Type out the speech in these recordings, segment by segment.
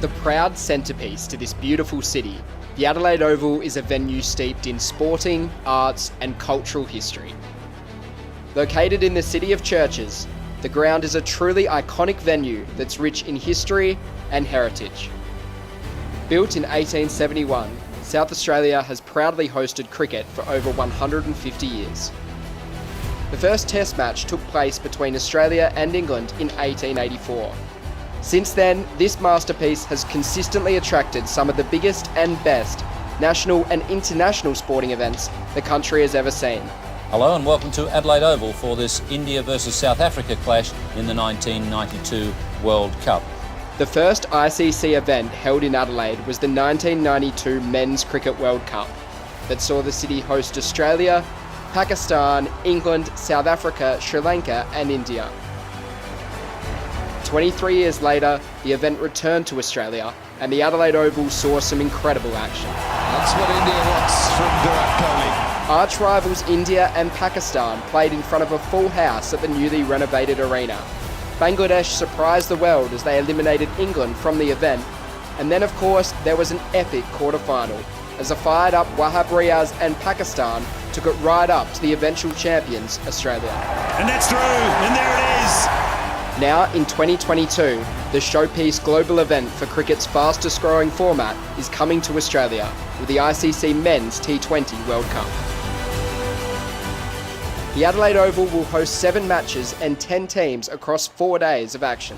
the proud centrepiece to this beautiful city, the Adelaide Oval is a venue steeped in sporting, arts and cultural history. Located in the city of churches, the ground is a truly iconic venue that's rich in history and heritage. Built in 1871, South Australia has proudly hosted cricket for over 150 years. The first Test match took place between Australia and England in 1884. Since then, this masterpiece has consistently attracted some of the biggest and best national and international sporting events the country has ever seen. Hello and welcome to Adelaide Oval for this India versus South Africa clash in the 1992 World Cup. The first ICC event held in Adelaide was the 1992 Men's Cricket World Cup that saw the city host Australia, Pakistan, England, South Africa, Sri Lanka and India. 23 years later, the event returned to Australia and the Adelaide Oval saw some incredible action. That's what India wants from Virat Kohli. Arch rivals India and Pakistan played in front of a full house at the newly renovated arena. Bangladesh surprised the world as they eliminated England from the event. And then of course, there was an epic quarter-final as a fired-up Wahab Riaz and Pakistan took it right up to the eventual champions, Australia. And that's through, and there it is. Now in 2022, the showpiece global event for cricket's fastest growing format is coming to Australia with the ICC Men's T20 World Cup. The Adelaide Oval will host 7 matches and 10 teams across 4 days of action.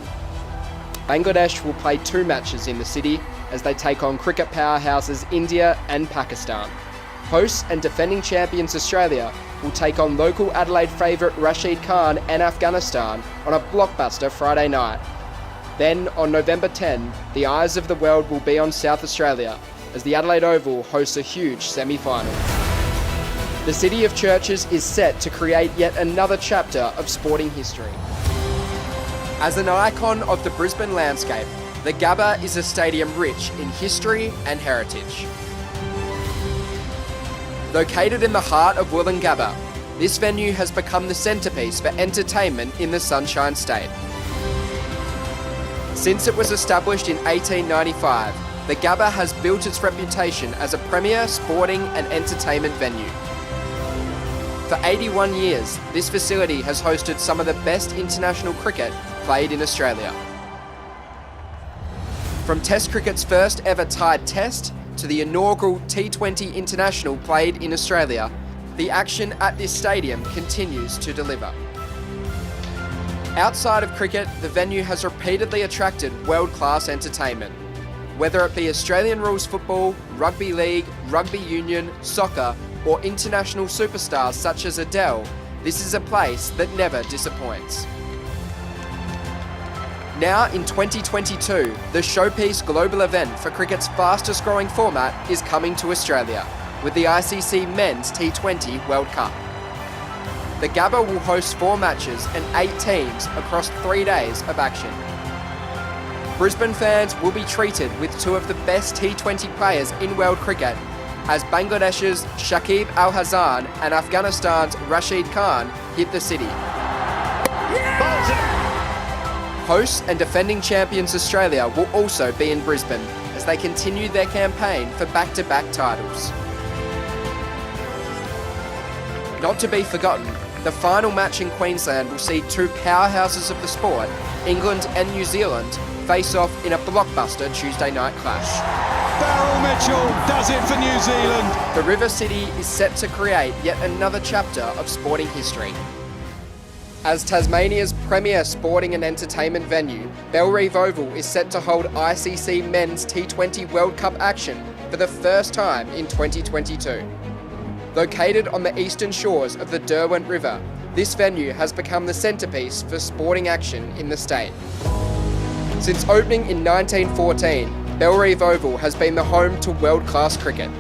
Bangladesh will play 2 matches in the city as they take on cricket powerhouses India and Pakistan. Hosts and defending champions Australia will take on local Adelaide favourite Rashid Khan and Afghanistan on a blockbuster Friday night. Then, on November 10, the eyes of the world will be on South Australia as the Adelaide Oval hosts a huge semi-final. The City of Churches is set to create yet another chapter of sporting history. As an icon of the Brisbane landscape, the Gabba is a stadium rich in history and heritage. Located in the heart of Wollongabba, this venue has become the centrepiece for entertainment in the Sunshine State. Since it was established in 1895, the Gabba has built its reputation as a premier sporting and entertainment venue. For 81 years, this facility has hosted some of the best international cricket played in Australia. From Test cricket's first ever tied test to the inaugural T20 International played in Australia, the action at this stadium continues to deliver. Outside of cricket, the venue has repeatedly attracted world-class entertainment. Whether it be Australian rules football, rugby league, rugby union, soccer, or international superstars such as Adele, this is a place that never disappoints. Now in 2022, the showpiece global event for cricket's fastest growing format is coming to Australia with the ICC Men's T20 World Cup. The Gabba will host 4 matches and 8 teams across 3 days of action. Brisbane fans will be treated with 2 of the best T20 players in world cricket as Bangladesh's Shakib Al Hasan and Afghanistan's Rashid Khan hit the city. Hosts and defending champions Australia will also be in Brisbane as they continue their campaign for back-to-back titles. Not to be forgotten, the final match in Queensland will see 2 powerhouses of the sport, England and New Zealand, face off in a blockbuster Tuesday night clash. Beryl Mitchell does it for New Zealand. The River City is set to create yet another chapter of sporting history. As Tasmania's premier sporting and entertainment venue, Bellerive Oval is set to hold ICC Men's T20 World Cup action for the first time in 2022. Located on the eastern shores of the Derwent River, this venue has become the centrepiece for sporting action in the state. Since opening in 1914, Bellerive Oval has been the home to world-class cricket.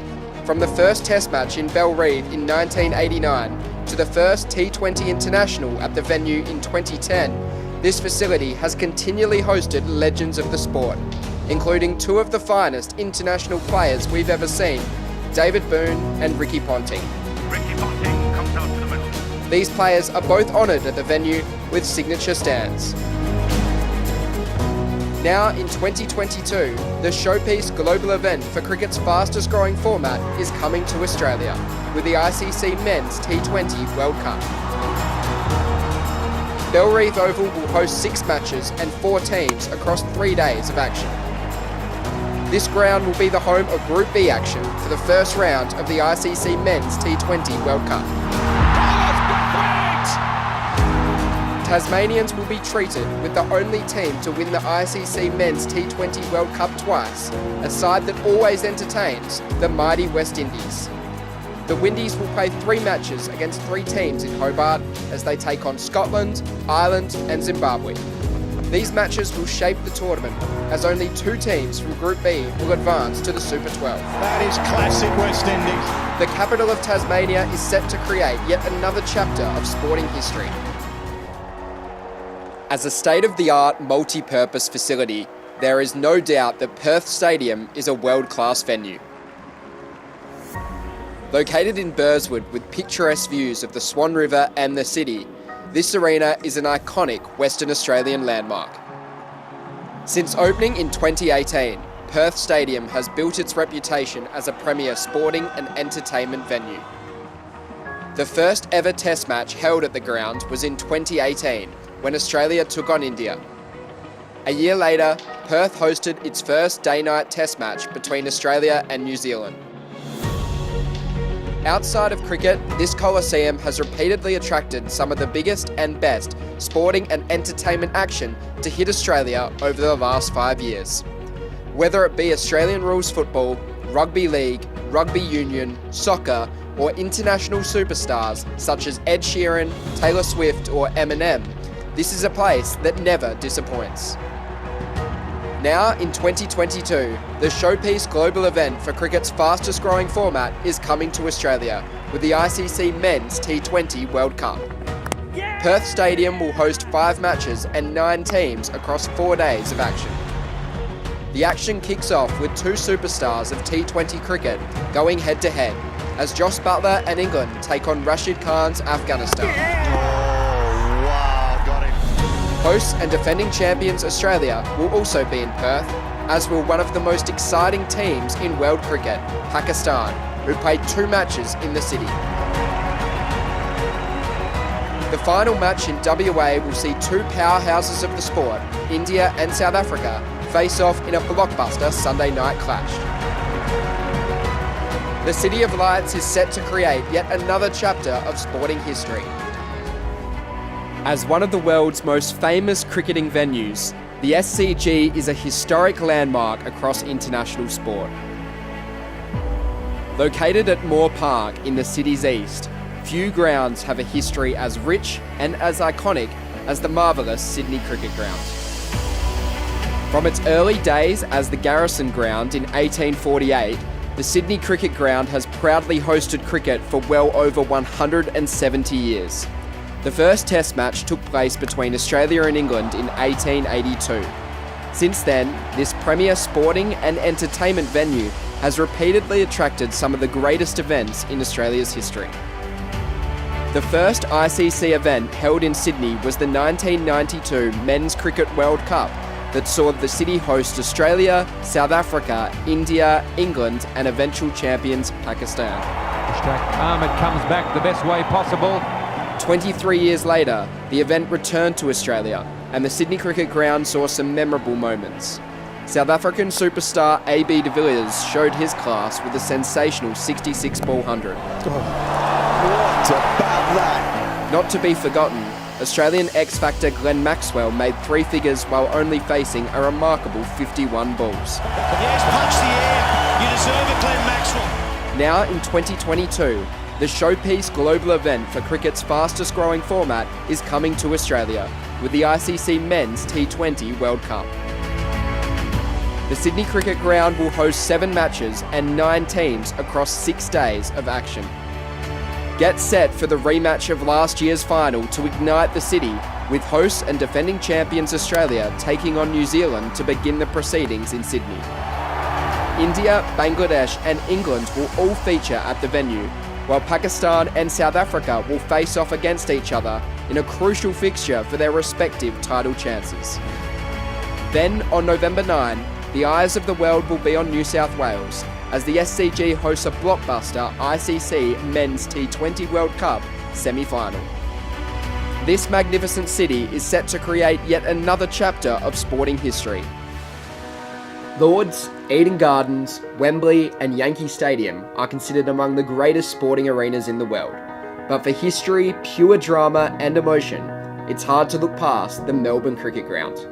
From the first Test match in Bellerive in 1989 to the first T20 International at the venue in 2010, this facility has continually hosted legends of the sport, including 2 of the finest international players we've ever seen, David Boone and Ricky Ponting. Ricky Ponting comes out to the middle. These players are both honoured at the venue with signature stands. Now in 2022, the showpiece global event for cricket's fastest growing format is coming to Australia with the ICC Men's T20 World Cup. Bellerive Oval will host 6 matches and 4 teams across 3 days of action. This ground will be the home of Group B action for the first round of the ICC Men's T20 World Cup. Tasmanians will be treated with the only team to win the ICC Men's T20 World Cup twice, a side that always entertains the mighty West Indies. The Windies will play 3 matches against 3 teams in Hobart as they take on Scotland, Ireland and Zimbabwe. These matches will shape the tournament as only 2 teams from Group B will advance to the Super 12. That is classic West Indies. The capital of Tasmania is set to create yet another chapter of sporting history. As a state-of-the-art multi-purpose facility, there is no doubt that Perth Stadium is a world-class venue. Located in Burswood with picturesque views of the Swan River and the city, this arena is an iconic Western Australian landmark. Since opening in 2018, Perth Stadium has built its reputation as a premier sporting and entertainment venue. The first ever Test match held at the ground was in 2018, when Australia took on India. A year later, Perth hosted its first day-night Test match between Australia and New Zealand. Outside of cricket, this Coliseum has repeatedly attracted some of the biggest and best sporting and entertainment action to hit Australia over the last 5 years. Whether it be Australian rules football, rugby league, rugby union, soccer, or international superstars such as Ed Sheeran, Taylor Swift or Eminem, this is a place that never disappoints. Now in 2022, the showpiece global event for cricket's fastest growing format is coming to Australia with the ICC Men's T20 World Cup. Perth Stadium will host 5 matches and 9 teams across 4 days of action. The action kicks off with 2 superstars of T20 cricket going head to head as Joss Buttler and England take on Rashid Khan's Afghanistan. Hosts and defending champions Australia will also be in Perth, as will one of the most exciting teams in world cricket, Pakistan, who played 2 matches in the city. The final match in WA will see 2 powerhouses of the sport, India and South Africa, face off in a blockbuster Sunday night clash. The City of Lights is set to create yet another chapter of sporting history. As one of the world's most famous cricketing venues, the SCG is a historic landmark across international sport. Located at Moore Park in the city's east, few grounds have a history as rich and as iconic as the marvellous Sydney Cricket Ground. From its early days as the Garrison Ground in 1848, the Sydney Cricket Ground has proudly hosted cricket for well over 170 years. The first Test match took place between Australia and England in 1882. Since then, this premier sporting and entertainment venue has repeatedly attracted some of the greatest events in Australia's history. The first ICC event held in Sydney was the 1992 Men's Cricket World Cup that saw the city host Australia, South Africa, India, England and eventual champions Pakistan. Ahmed comes back the best way possible. 23 years later, the event returned to Australia, and the Sydney Cricket Ground saw some memorable moments. South African superstar AB de Villiers showed his class with a sensational 66 ball 100. What about that? Not to be forgotten, Australian X-Factor Glenn Maxwell made 3 figures while only facing a remarkable 51 balls. Yes, punch the air. You deserve it, Glenn Maxwell. Now in 2022, the showpiece global event for cricket's fastest growing format is coming to Australia with the ICC Men's T20 World Cup. The Sydney Cricket Ground will host 7 matches and 9 teams across 6 days of action. Get set for the rematch of last year's final to ignite the city, with hosts and defending champions Australia taking on New Zealand to begin the proceedings in Sydney. India, Bangladesh and England will all feature at the venue, while Pakistan and South Africa will face off against each other in a crucial fixture for their respective title chances. Then, on November 9, the eyes of the world will be on New South Wales as the SCG hosts a blockbuster ICC Men's T20 World Cup semi-final. This magnificent city is set to create yet another chapter of sporting history. Lord's, Eden Gardens, Wembley and Yankee Stadium are considered among the greatest sporting arenas in the world. But for history, pure drama and emotion, it's hard to look past the Melbourne Cricket Ground.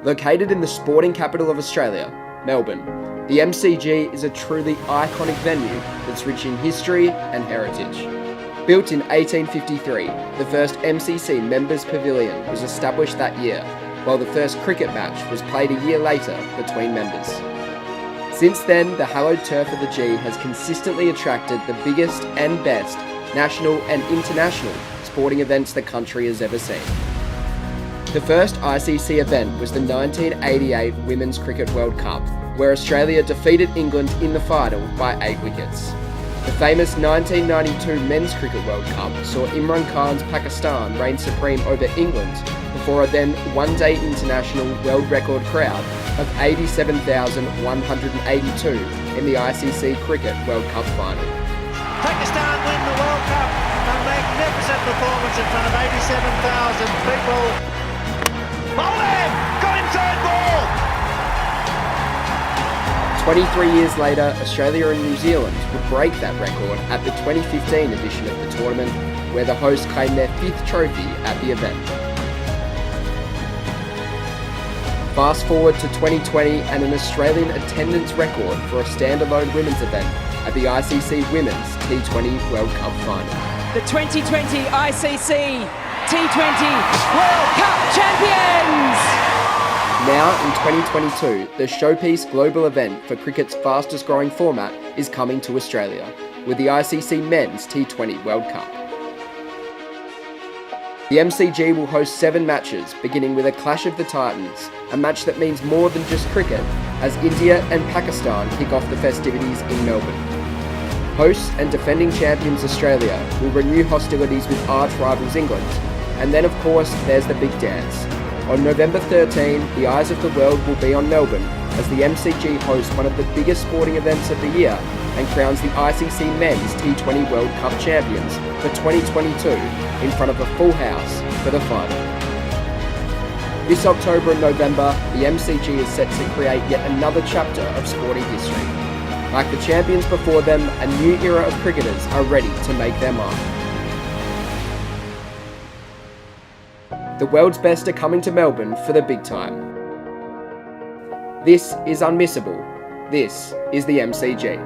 Located in the sporting capital of Australia, Melbourne, the MCG is a truly iconic venue that's rich in history and heritage. Built in 1853, the first MCC Members Pavilion was established that year, while the first cricket match was played a year later between members. Since then, the hallowed turf of the G has consistently attracted the biggest and best national and international sporting events the country has ever seen. The first ICC event was the 1988 Women's Cricket World Cup, where Australia defeated England in the final by 8 wickets. The famous 1992 Men's Cricket World Cup saw Imran Khan's Pakistan reign supreme over England before a then one-day international world record crowd of 87,182 in the ICC Cricket World Cup final. Pakistan win the World Cup. A magnificent performance in front of 87,000 people. Bowling! Got him third ball! 23 years later, Australia and New Zealand would break that record at the 2015 edition of the tournament, where the hosts claimed their 5th trophy at the event. Fast forward to 2020 and an Australian attendance record for a standalone women's event at the ICC Women's T20 World Cup final. The 2020 ICC T20 World Cup champions! Now in 2022, the showpiece global event for cricket's fastest growing format is coming to Australia, with the ICC Men's T20 World Cup. The MCG will host 7 matches, beginning with a Clash of the Titans, a match that means more than just cricket, as India and Pakistan kick off the festivities in Melbourne. Hosts and defending champions Australia will renew hostilities with arch rivals England, and then of course there's the big dance. On November 13, the eyes of the world will be on Melbourne as the MCG hosts one of the biggest sporting events of the year and crowns the ICC Men's T20 World Cup champions for 2022 in front of a full house for the final. This October and November, the MCG is set to create yet another chapter of sporting history. Like the champions before them, a new era of cricketers are ready to make their mark. The world's best are coming to Melbourne for the big time. This is unmissable. This is the MCG.